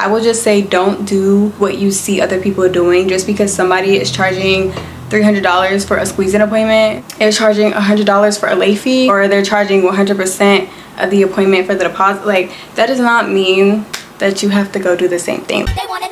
I will just say, don't do what you see other people doing. Just because somebody is charging $300 for a squeezing appointment, is charging $100 for a late fee, or they're charging 100% of the appointment for the deposit, like that does not mean that you have to go do the same thing. They wanna know.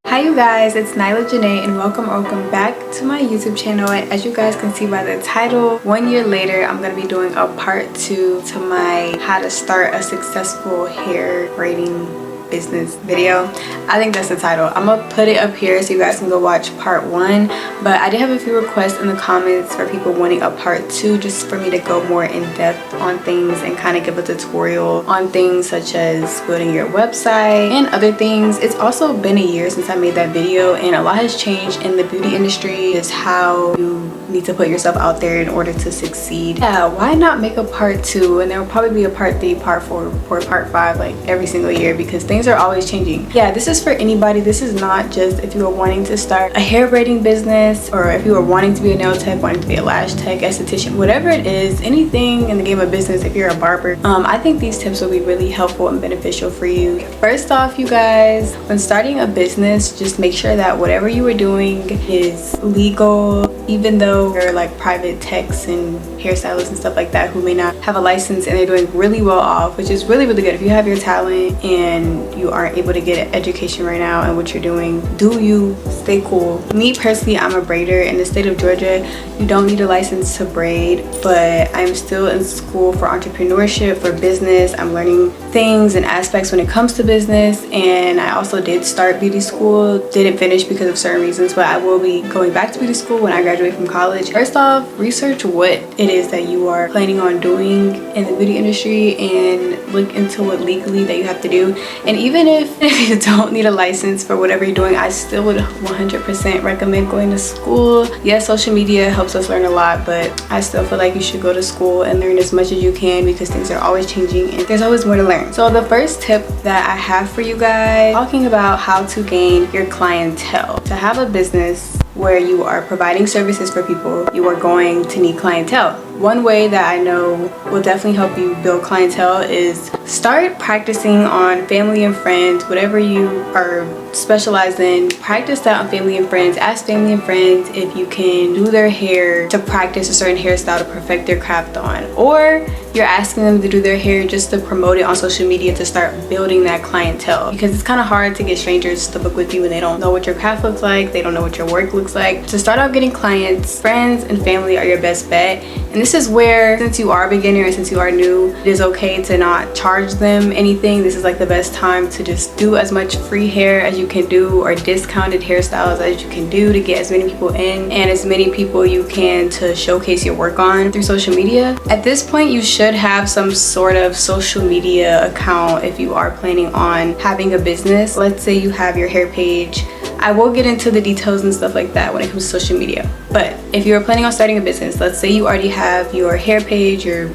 Hi you guys, it's Nylajai'ne and welcome back to my YouTube channel. And as you guys can see by the title, 1 year later I'm gonna be doing a part 2 to my how to start a successful hair braiding business video. I think that's the title. I'm gonna put it up here so you guys can go watch part 1, but I did have a few requests in the comments for people wanting a part 2, just for me to go more in depth on things and kind of give a tutorial on things such as building your website and other things. It's also been a year since I made that video and a lot has changed in the beauty industry, is how you need to put yourself out there in order to succeed. Yeah, why not make a part 2, and there will probably be a part 3, part 4, or part 5 like every single year, because things are always changing. Yeah, this is for anybody. This is not just if you are wanting to start a hair braiding business, or if you are wanting to be a nail tech, wanting to be a lash tech, esthetician, whatever it is, anything in the game of business. If you're a barber, I think these tips will be really helpful and beneficial for you. First off, you guys, when starting a business, just make sure that whatever you are doing is legal, even though there are like private techs and hairstylists and stuff like that who may not have a license and they're doing really well off, which is really good. If you have your talent and you aren't able to get an education right now and what you're doing, do you stay cool. Me personally, I'm a braider in the state of Georgia. You don't need a license to braid, but I'm still in school for entrepreneurship, for business. I'm learning things and aspects when it comes to business, and I also did start beauty school. Didn't finish because of certain reasons, but I will be going back to beauty school when I graduate from college. First off, research what it is that you are planning on doing in the beauty industry and look into it legally that you have to do. And even if you don't need a license for whatever you're doing, I still would 100% recommend going to school. Yes, social media helps us learn a lot, but I still feel like you should go to school and learn as much as you can, because things are always changing and there's always more to learn. So the first tip that I have for you guys, talking about how to gain your clientele. To have a business where you are providing services for people, you are going to need clientele. One way that I know will definitely help you build clientele is start practicing on family and friends. Whatever you are specialized in, practice that on family and friends. Ask family and friends if you can do their hair to practice a certain hairstyle to perfect their craft on, or you're asking them to do their hair just to promote it on social media to start building that clientele, because it's kind of hard to get strangers to book with you when they don't know what your craft looks like, they don't know what your work looks like. To start out getting clients, friends and family are your best bet. And this is where, since you are a beginner and since you are new, it is okay to not charge them anything. This is like the best time to just do as much free hair as you can do, or discounted hairstyles as you can do, to get as many people in and as many people you can to showcase your work on through social media. At this point, you should have some sort of social media account if you are planning on having a business. Let's say you have your hair page. I will get into the details and stuff like that when it comes to social media. But if you're planning on starting a business, let's say you already have your hair page, your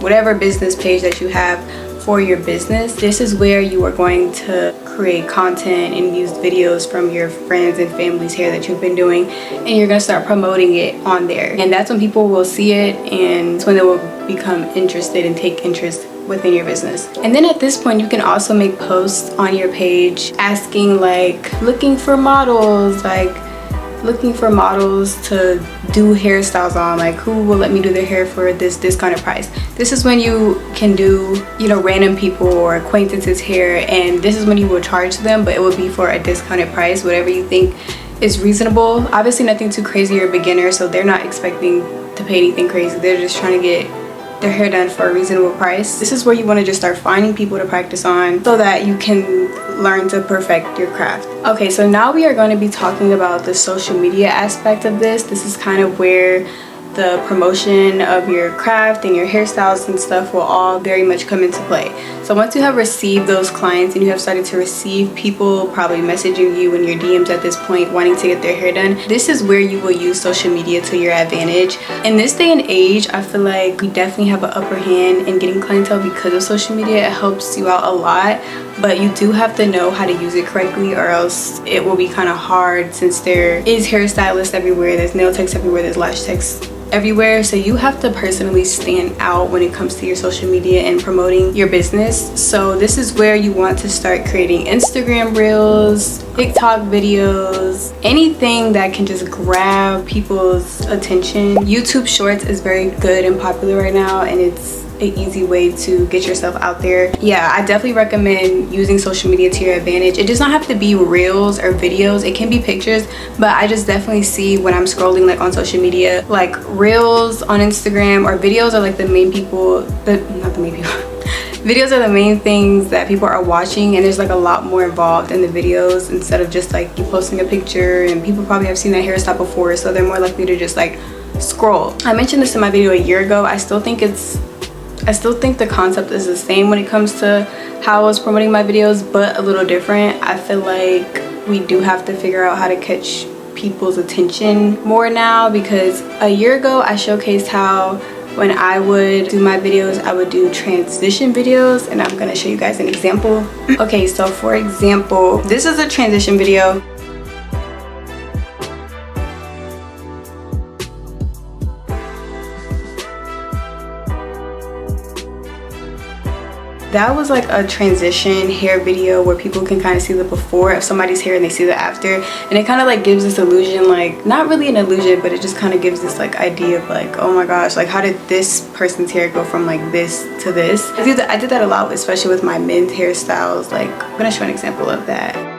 whatever business page that you have for your business, this is where you are going to create content and use videos from your friends and family's hair that you've been doing, and you're gonna start promoting it on there. And that's when people will see it, and it's when they will become interested and take interest within your business. And then at this point, you can also make posts on your page asking, like, looking for models to do hairstyles on, like, who will let me do their hair for this discounted price. This is when you can do, you know, random people or acquaintances hair, and this is when you will charge them, but it will be for a discounted price, whatever you think is reasonable. Obviously nothing too crazy or beginner, so they're not expecting to pay anything crazy. They're just trying to get their hair done for a reasonable price. This is where you want to just start finding people to practice on so that you can learn to perfect your craft. Okay, so now we are going to be talking about the social media aspect of this. This is kind of where the promotion of your craft and your hairstyles and stuff will all very much come into play. So once you have received those clients and you have started to receive people probably messaging you in your DMs at this point wanting to get their hair done, this is where you will use social media to your advantage. In this day and age, I feel like we definitely have an upper hand in getting clientele because of social media. It helps you out a lot, but you do have to know how to use it correctly, or else it will be kind of hard, since there is hairstylists everywhere, there's nail techs everywhere, there's lash techs everywhere. So you have to personally stand out when it comes to your social media and promoting your business. So this is where you want to start creating Instagram reels, TikTok videos, anything that can just grab people's attention. YouTube Shorts is very good and popular right now, and it's an easy way to get yourself out there. Yeah, I definitely recommend using social media to your advantage. It does not have to be reels or videos, it can be pictures, but I just definitely see when I'm scrolling like on social media, like reels on Instagram or videos are like the main people, not the main people videos are the main things that people are watching, and there's like a lot more involved in the videos instead of just like you posting a picture, and people probably have seen that hairstyle before, so they're more likely to just like scroll. I mentioned this in my video a year ago. I still think the concept is the same when it comes to how I was promoting my videos, but a little different. I feel like we do have to figure out how to catch people's attention more now, because a year ago I showcased how when I would do my videos, I would do transition videos, and I'm gonna show you guys an example. Okay, so for example, this is a transition video. That was like a transition hair video where people can kind of see the before of somebody's hair and they see the after, and it kind of like gives this illusion, like not really an illusion, but it just kind of gives this like idea of like, oh my gosh, like how did this person's hair go from like this to this. I did that a lot, especially with my men's hairstyles. Like I'm gonna show an example of that.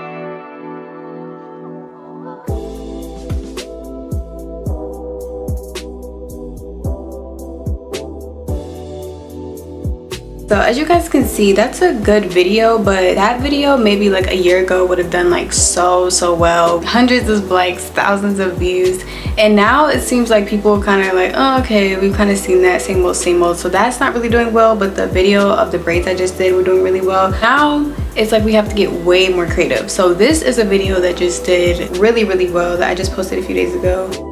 So as you guys can see, that's a good video, but that video maybe like a year ago would have done like so well, hundreds of likes, thousands of views, and now it seems like people kind of like, oh okay, we've kind of seen that same old. So that's not really doing well, but the video of the braids I just did were doing really well. Now it's like we have to get way more creative. So this is a video that just did really well that I just posted a few days ago.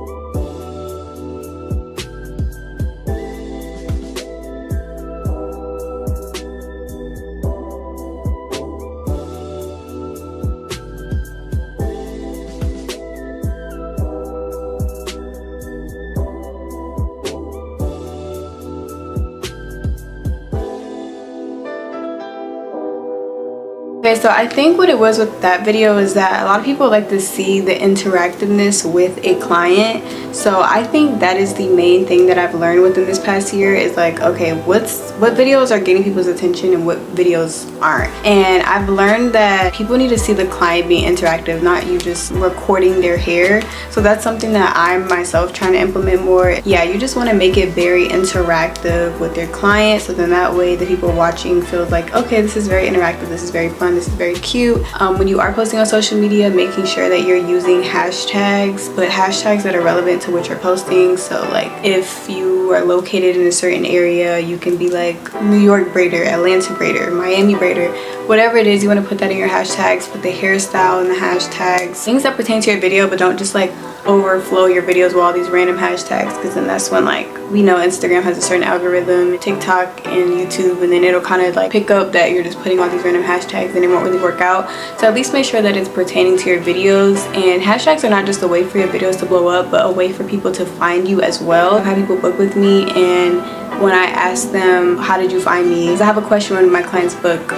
Okay, so I think what it was with that video is that a lot of people like to see the interactiveness with a client. So I think that is the main thing that I've learned within this past year, is like, okay, what videos are getting people's attention and what videos aren't. And I've learned that people need to see the client being interactive, not you just recording their hair. So that's something that I'm myself trying to implement more. Yeah, you just want to make it very interactive with your client, so then that way the people watching feel like, okay, this is very interactive, this is very fun, this is very cute. When you are posting on social media, making sure that you're using hashtags, but hashtags that are relevant to what you're posting. So like if you are located in a certain area, you can be like New York braider, Atlanta braider, Miami braider, whatever it is, you want to put that in your hashtags. Put the hairstyle in the hashtags, things that pertain to your video, but don't just like overflow your videos with all these random hashtags, because then that's when, like, we know Instagram has a certain algorithm, TikTok and YouTube, and then it'll kind of like pick up that you're just putting all these random hashtags and it won't really work out. So at least make sure that it's pertaining to your videos. And hashtags are not just a way for your videos to blow up, but a way for people to find you as well. I've had people book with me, and when I ask them, how did you find me? Because I have a question when my clients book,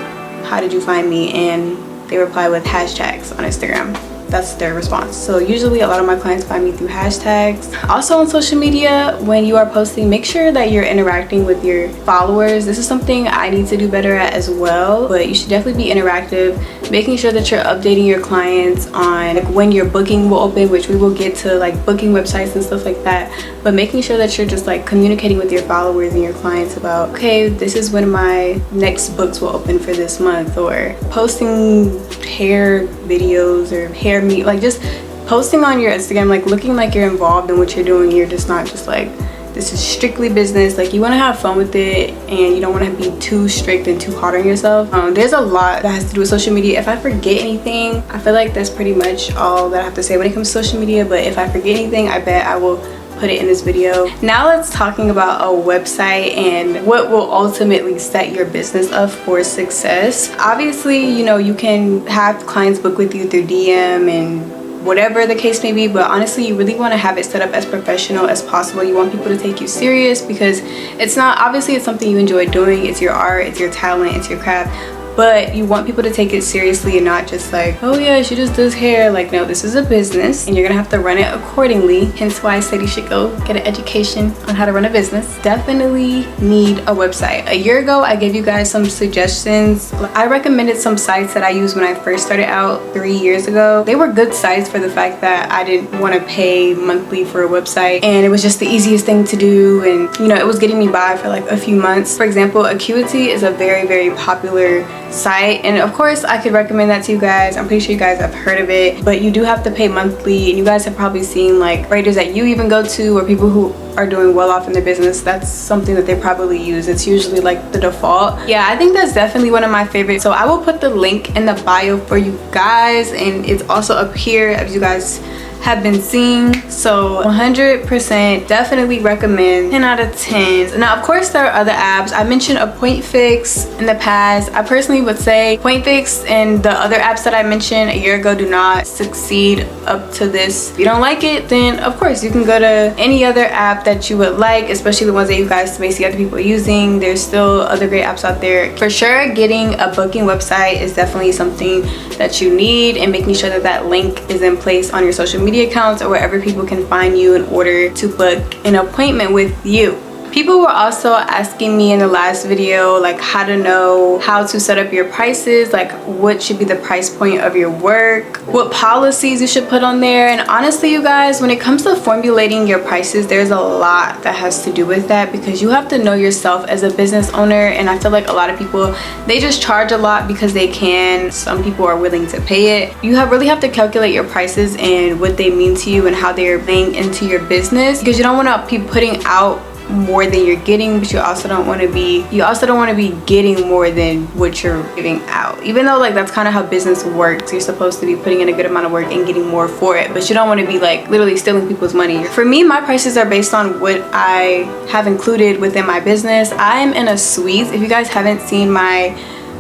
how did you find me? And they reply with hashtags on Instagram. That's their response. So usually a lot of my clients find me through hashtags. Also on social media, when you are posting, make sure that you're interacting with your followers. This is something I need to do better at as well, but you should definitely be interactive, making sure that you're updating your clients on like when your booking will open, which we will get to, like booking websites and stuff like that, but making sure that you're just like communicating with your followers and your clients about, okay, this is when my next books will open for this month, or posting hair videos or hair meet, like just posting on your Instagram, like looking like you're involved in what you're doing. You're just not just like This is strictly business. Like, you want to have fun with it and you don't want to be too strict and too hard on yourself. There's a lot that has to do with social media. If I forget anything, I feel like that's pretty much all that I have to say when it comes to social media. But if I forget anything, I bet I will put it in this video. Now let's talking about a website and what will ultimately set your business up for success. Obviously, you know, you can have clients book with you through DM and whatever the case may be, but honestly, you really want to have it set up as professional as possible. You want people to take you serious because it's not, obviously it's something you enjoy doing. It's your art, it's your talent, it's your craft, but you want people to take it seriously and not just like, oh yeah, she just does hair. Like, no, this is a business and you're gonna have to run it accordingly. Hence why I said you should go get an education on how to run a business. Definitely need a website. A year ago, I gave you guys some suggestions. I recommended some sites that I used when I first started out 3 years ago. They were good sites for the fact that I didn't want to pay monthly for a website and it was just the easiest thing to do, and you know, it was getting me by for like a few months. For example, Acuity is a very, very popular site, and of course I could recommend that to you guys. I'm pretty sure you guys have heard of it, but you do have to pay monthly, and you guys have probably seen like braiders that you even go to or people who are doing well off in their business. That's something that they probably use. It's usually like the default. Yeah, I think that's definitely one of my favorites, so I will put the link in the bio for you guys, and it's also up here as you guys have been seeing. So 100% definitely recommend. 10 out of 10. Now of course there are other apps. I mentioned a Point Fix in the past. I personally would say Point Fix and the other apps that I mentioned a year ago do not succeed up to this. If you don't like it, then of course you can go to any other app that you would like, especially the ones that you guys may see other people using. There's still other great apps out there. For sure, getting a booking website is definitely something that you need, and making sure that that link is in place on your social media accounts or wherever people can find you in order to book an appointment with you. People were also asking me in the last video like how to know how to set up your prices, like what should be the price point of your work, what policies you should put on there. And honestly, you guys, when it comes to formulating your prices, there's a lot that has to do with that, because you have to know yourself as a business owner. And I feel like a lot of people, they just charge a lot because they can. Some people are willing to pay it. You really have to calculate your prices and what they mean to you and how they're playing into your business, because you don't want to be putting out more than you're getting, but you also don't want to be getting more than what you're giving out. Even though like that's kind of how business works, you're supposed to be putting in a good amount of work and getting more for it, but you don't want to be like literally stealing people's money. For me, my prices are based on what I have included within my business. I'm in a suite. If you guys haven't seen my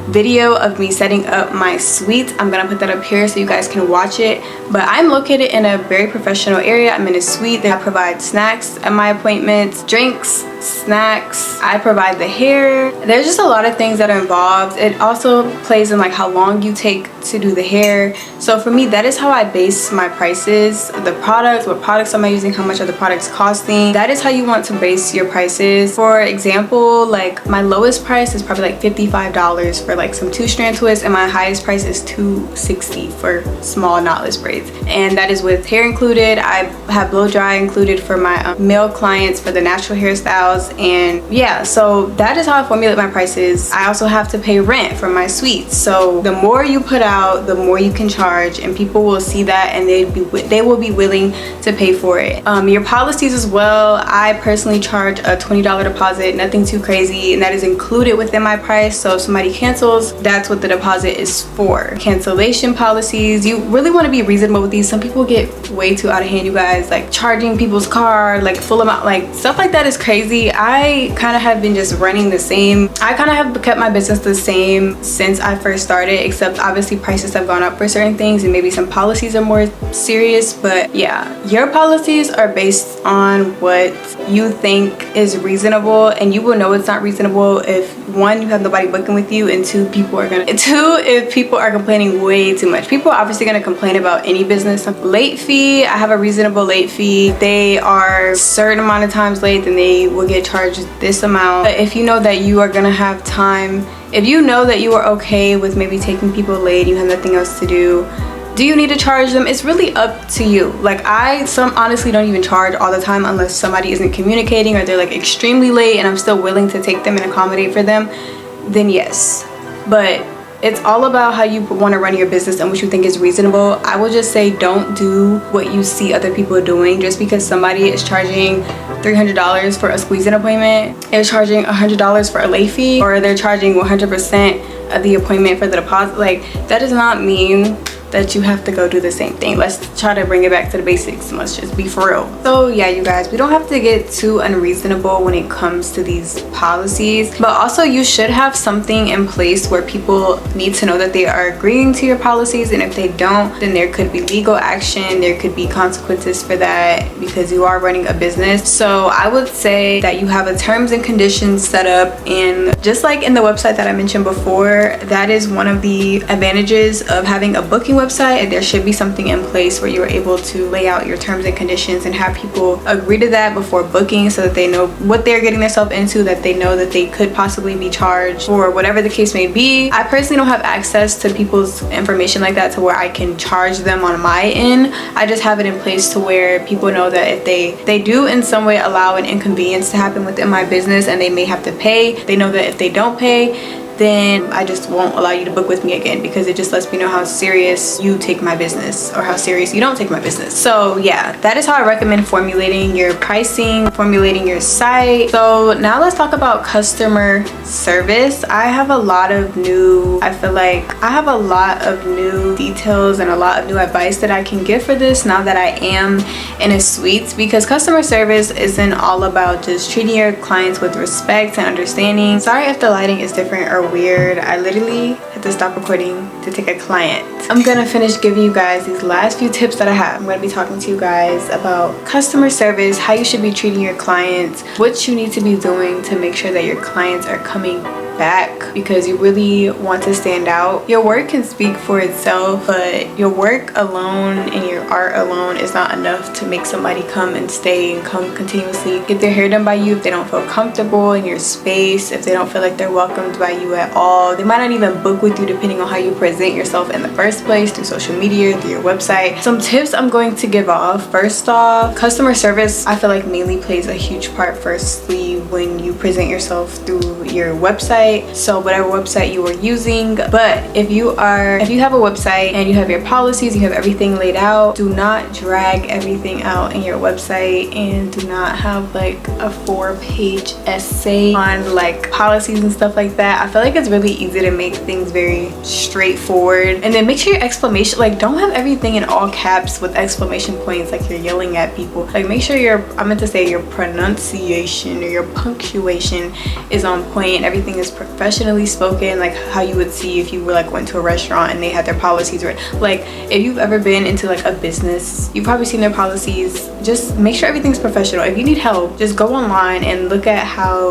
video of me setting up my suite, I'm gonna put that up here so you guys can watch it. But I'm located in a very professional area. I'm in a suite that provides snacks at my appointments, drinks, snacks. I provide the hair. There's just a lot of things that are involved. It also plays in like how long you take to do the hair. So for me, that is how I base my prices. The products, what products am I using, how much are the products costing. That is how you want to base your prices. For example, like my lowest price is probably like $55 for like some 2-strand twists, and my highest price is $260 for small knotless braids, and that is with hair included. I have blow dry included for my male clients for the natural hairstyles. And yeah, so that is how I formulate my prices. I also have to pay rent for my suites, so the more you put out, the more you can charge, and people will see that and they will be willing to pay for it. Your policies as well. I personally charge a $20 deposit, nothing too crazy, and that is included within my price. So if somebody cancels, that's what the deposit is for. Cancellation policies, you really want to be reasonable with these. Some people get way too out of hand, you guys, like charging people's car like full amount, like stuff like that is crazy. I kind of have been just running the same. I kind of have kept my business the same since I first started, except obviously prices have gone up for certain things and maybe some policies are more serious. But yeah, your policies are based on what you think is reasonable, and you will know it's not reasonable if one, you have nobody booking with you, and two, if people are complaining way too much. People are obviously going to complain about any business. Late fee, I have a reasonable late fee. They are a certain amount of times late, then they will get charged this amount. But if you know that you are going to have time, if you know that you are okay with maybe taking people late, you have nothing else to do you need to charge them? It's really up to you. Like some honestly don't even charge all the time unless somebody isn't communicating or they're like extremely late and I'm still willing to take them and accommodate for them, then yes. But It's all about how you want to run your business and what you think is reasonable. I will just say don't do what you see other people doing. Just because somebody is charging $300 for a squeezing appointment, is charging $100 for a late fee, or they're charging 100% of the appointment for the deposit, like that does not mean that you have to go do the same thing. Let's try to bring it back to the basics and let's just be for real. So yeah, you guys, we don't have to get too unreasonable when it comes to these policies, but also you should have something in place where people need to know that they are agreeing to your policies, and if they don't, then there could be legal action, there could be consequences for that because you are running a business. So I would say that you have a terms and conditions set up, and just like in the website that I mentioned before, that is one of the advantages of having a booking website. And there should be something in place where you're able to lay out your terms and conditions and have people agree to that before booking, so that they know what they're getting themselves into, that they know that they could possibly be charged or whatever the case may be. I personally don't have access to people's information like that to where I can charge them on my end. I just have it in place to where people know that if they do in some way allow an inconvenience to happen within my business and they may have to pay, they know that if they don't pay, then I just won't allow you to book with me again, because it just lets me know how serious you take my business or how serious you don't take my business. So yeah, that is how I recommend formulating your pricing, formulating your site. So now let's talk about customer service. I feel like I have a lot of new details and a lot of new advice that I can give for this now that I am in a suite, because customer service isn't all about just treating your clients with respect and understanding. Sorry if the lighting is different or weird. I literally had to stop recording to take a client. I'm gonna finish giving you guys these last few tips that I have. I'm gonna be talking to you guys about customer service, how you should be treating your clients, what you need to be doing to make sure that your clients are coming back, because you really want to stand out. Your work can speak for itself, but your work alone and your art alone is not enough to make somebody come and stay and come continuously get their hair done by you if they don't feel comfortable in your space, if they don't feel like they're welcomed by you at all. They might not even book with you depending on how you present yourself in the first place, through social media, through your website. Some tips I'm going to give off. First off, customer service I feel like mainly plays a huge part firstly when you present yourself through your website. So whatever website you are using, but if you have a website and you have your policies, you have everything laid out, do not drag everything out in your website, and do not have like a 4-page essay on like policies and stuff like that. I feel like it's really easy to make things very straightforward, and then make sure your exclamation, like don't have everything in all caps with exclamation points like you're yelling at people. Like make sure your pronunciation or your punctuation is on point and everything is professionally spoken, like how you would see if you were like went to a restaurant and they had their policies right. Like if you've ever been into like a business, you've probably seen their policies. Just make sure everything's professional. If you need help, just go online and look at how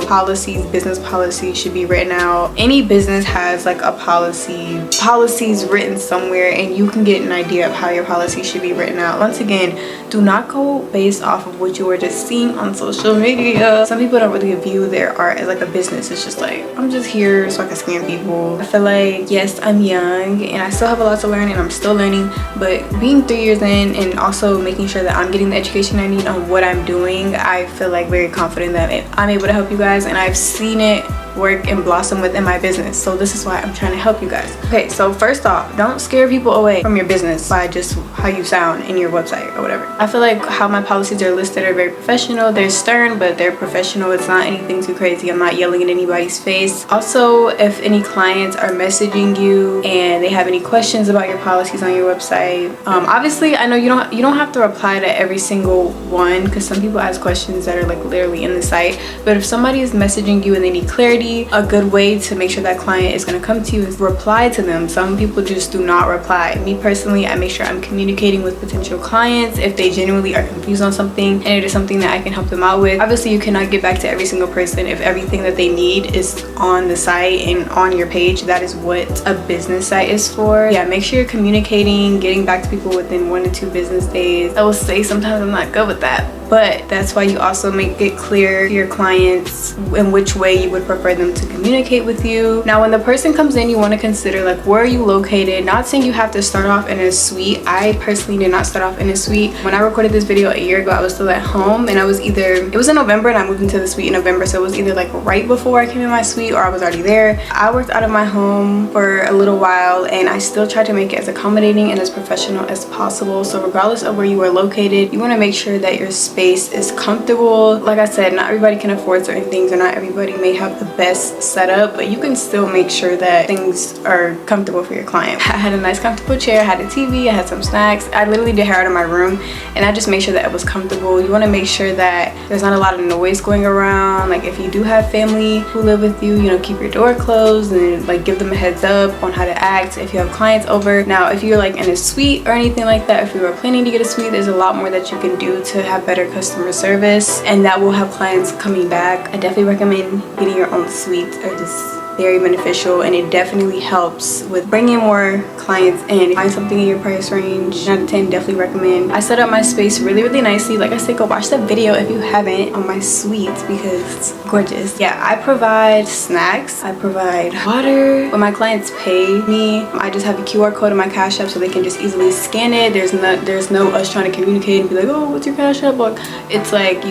business policies should be written out. Any business has like a policies written somewhere, and you can get an idea of how your policy should be written out. Once again, do not go based off of what you were just seeing on social media. Some people don't really view their art as like a business. It's just like, I'm just here so I can scam people. I feel like, yes, I'm young and I still have a lot to learn and I'm still learning, but being 3 years in and also making sure that I'm getting the education I need on what I'm doing, I feel like very confident that I'm able to help you guys, and I've seen it work and blossom within my business. So this is why I'm trying to help you guys. Okay, so first off, don't scare people away from your business by just how you sound in your website or whatever. I feel like how my policies are listed are very professional. They're stern, but they're professional. It's not anything too crazy. I'm not yelling in anybody's face. Also, if any clients are messaging you and they have any questions about your policies on your website, obviously I know you don't have to reply to every single one, because some people ask questions that are like literally in the site. But if somebody is messaging you and they need clarity, a good way to make sure that client is going to come to you is reply to them. Some people just do not reply. Me personally, I make sure I'm communicating with potential clients if they genuinely are confused on something and it is something that I can help them out with. Obviously, you cannot get back to every single person if everything that they need is on the site and on your page. That is what a business site is for. Yeah, make sure you're communicating, getting back to people within 1 to 2 business days. I will say sometimes I'm not good with that, but that's why you also make it clear to your clients in which way you would prefer them to communicate with you. Now when the person comes in, you want to consider like, where are you located? Not saying you have to start off in a suite. I personally did not start off in a suite. When I recorded this video a year ago, I was still at home, and it was in November, and I moved into the suite in November, so it was either like right before I came in my suite or I was already there. I worked out of my home for a little while, and I still tried to make it as accommodating and as professional as possible. So regardless of where you are located, you want to make sure that your space is comfortable. Like I said, not everybody can afford certain things, or not everybody may have the best setup, but you can still make sure that things are comfortable for your client. I had a nice comfortable chair, I had a TV, I had some snacks. I literally did hair out of my room, and I just made sure that it was comfortable. You want to make sure that there's not a lot of noise going around. Like if you do have family who live with you, you know, keep your door closed and like give them a heads up on how to act if you have clients over. Now if you're like in a suite or anything like that, if you are planning to get a suite, there's a lot more that you can do to have better customer service, and that will have clients coming back. I definitely recommend getting your own suite. Or just very beneficial, and it definitely helps with bringing more clients in. Find something in your price range. 9 out of 10, definitely recommend. I set up my space really nicely. Like I said, go watch the video if you haven't on my suite because it's gorgeous. Yeah, I provide snacks, I provide water. When my clients pay me, I just have a QR code on my Cash App so they can just easily scan it. There's no us trying to communicate and be like, oh, what's your Cash App? Like, it's like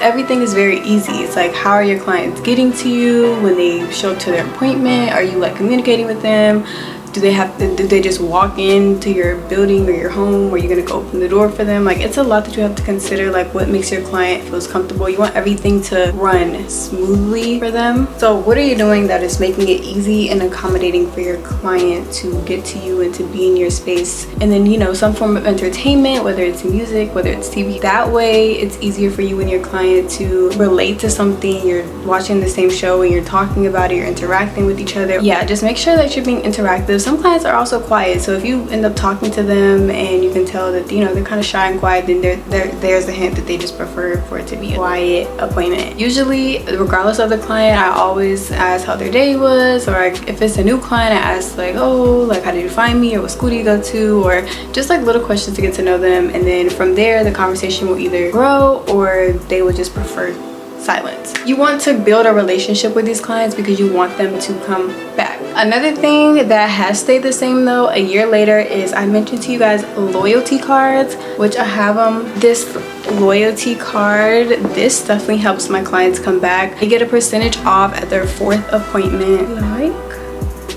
everything is very easy. It's like, how are your clients getting to you when they show up to their appointment? Are you like communicating with them? Do they just walk into your building or your home, or you're gonna go open the door for them? Like, it's a lot that you have to consider, like what makes your client feels comfortable. You want everything to run smoothly for them. So what are you doing that is making it easy and accommodating for your client to get to you and to be in your space? And then, you know, some form of entertainment, whether it's music, whether it's TV. That way it's easier for you and your client to relate to something. You're watching the same show and you're talking about it, you're interacting with each other. Yeah, just make sure that you're being interactive. Some clients are also quiet, so if you end up talking to them and you can tell that, you know, they're kind of shy and quiet, then there's a hint that they just prefer for it to be a quiet appointment. Usually, regardless of the client, I always ask how their day was, or if it's a new client, I ask like, oh, like how did you find me, or what school do you go to, or just like little questions to get to know them. And then from there, the conversation will either grow or they will just prefer silence. You want to build a relationship with these clients because you want them to come back. Another thing that has stayed the same though a year later is, I mentioned to you guys loyalty cards, which I have this loyalty card. This definitely helps my clients come back. They get a percentage off at their 4th appointment.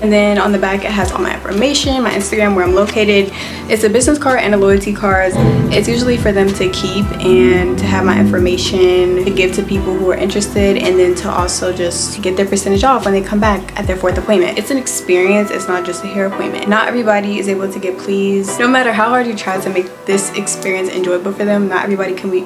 And then on the back it has all my information, my Instagram, where I'm located. It's a business card and a loyalty card. It's usually for them to keep and to have my information to give to people who are interested, and then to also just get their percentage off when they come back at their 4th appointment. It's an experience, it's not just a hair appointment. Not everybody is able to get pleased. No matter how hard you try to make this experience enjoyable for them, not everybody can be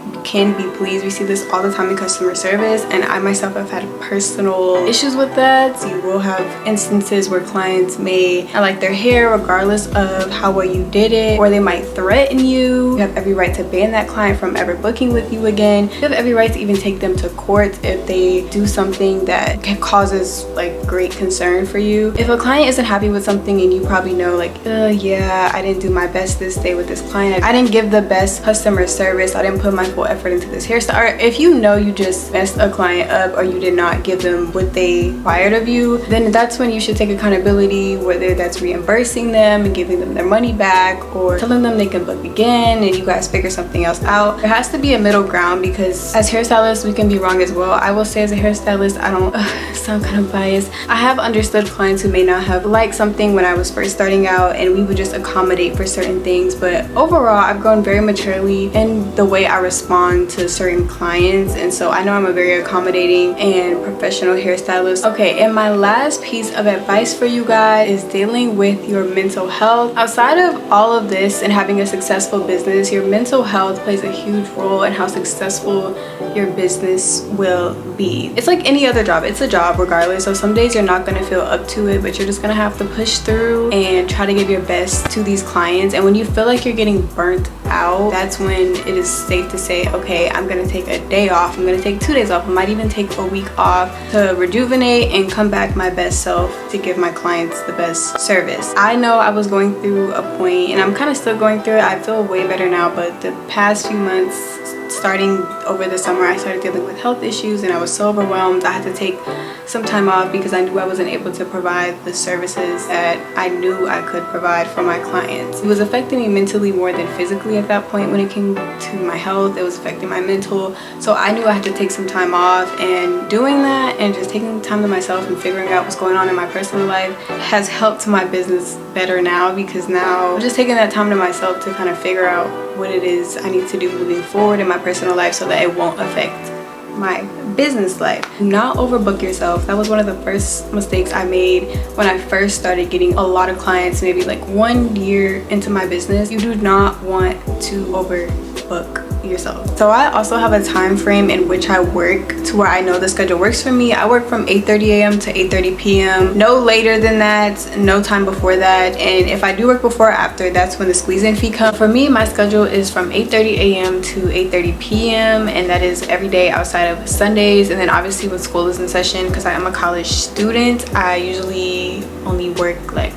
pleased. We see this all the time in customer service, and I myself have had personal issues with that. So you will have instances where clients may not like their hair regardless of how well you did it, or they might threaten you. You have every right to ban that client from ever booking with you again. You have every right to even take them to court if they do something that causes like great concern for you. If a client isn't happy with something and you probably know like, yeah, I didn't do my best this day with this client, I didn't give the best customer service, I didn't put my full effort into this hairstyle, or if you know you just messed a client up or you did not give them what they required of you, then that's when you should take accountability, whether that's reimbursing them and giving them their money back, or telling them they can book again and you guys figure something else out. There has to be a middle ground, because as hairstylists we can be wrong as well. I will say, as a hairstylist, I don't sound kind of biased, I have understood clients who may not have liked something when I was first starting out, and we would just accommodate for certain things. But overall, I've grown very maturely in the way I respond to certain clients, and so I know I'm a very accommodating and professional hairstylist. Okay, and my last piece of advice for you guys is dealing with your mental health. Outside of all of this and having a successful business, your mental health plays a huge role in how successful your business will be. It's like any other job, it's a job regardless. So some days you're not going to feel up to it, but you're just going to have to push through and try to give your best to these clients. And when you feel like you're getting burnt out, that's when it is safe to say, okay, I'm going to take a day off, I'm going to take 2 days off, I might even take a week off to rejuvenate and come back my best self to give my clients the best service. I know I was going through a point, and I'm kind of still going through it. I feel way better now, but the past few months starting over the summer, I started dealing with health issues and I was so overwhelmed. I had to take some time off because I knew I wasn't able to provide the services that I knew I could provide for my clients. It was affecting me mentally more than physically at that point when it came to my health. It was affecting my mental. So I knew I had to take some time off, and doing that and just taking time to myself and figuring out what's going on in my personal life has helped my business better now, because now I'm just taking that time to myself to kind of figure out what it is I need to do moving forward in my personal life so that it won't affect my business life. Do not overbook yourself. That was one of the first mistakes I made when I first started getting a lot of clients, maybe like 1 year into my business. You do not want to overbook yourself. So I also have a time frame in which I work to where I know the schedule works for me. I work from 8:30 a.m. to 8:30 p.m. no later than that, no time before that. And if I do work before or after, that's when the squeeze-in fee comes. For me, my schedule is from 8:30 a.m. to 8:30 p.m. and that is every day outside of Sundays. And then obviously when school is in session, because I am a college student, I usually only work like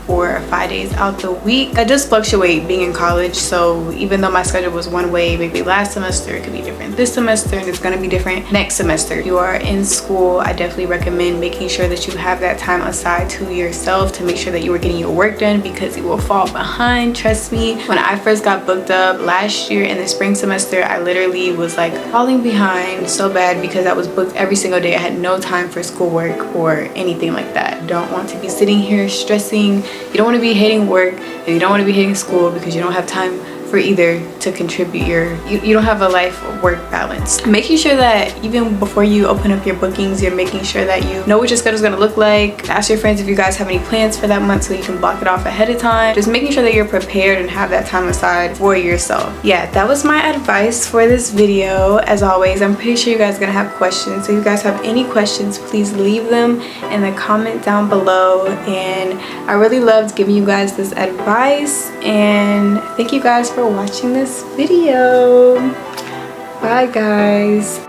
4 or 5 days out the week. That does fluctuate being in college, so even though my schedule was one way maybe last semester, it could be different this semester, and it's going to be different next semester. If you are in school, I definitely recommend making sure that you have that time aside to yourself to make sure that you are getting your work done, because you will fall behind. Trust me, when I first got booked up last year in the spring semester, I literally was like falling behind so bad because I was booked every single day. I had no time for schoolwork or anything like that. Don't want to be sitting here stressing. You don't want to be hating work, and you don't want to be hating school because you don't have time for either to contribute you don't have a life work balance. Making sure that even before you open up your bookings, you're making sure that you know what your schedule is going to look like. Ask your friends if you guys have any plans for that month so you can block it off ahead of time. Just making sure that you're prepared and have that time aside for yourself. Yeah, that was my advice for this video. As always, I'm pretty sure you guys are going to have questions, so if you guys have any questions, please leave them in the comment down below. And I really loved giving you guys this advice, and thank you guys for watching this video. Bye guys.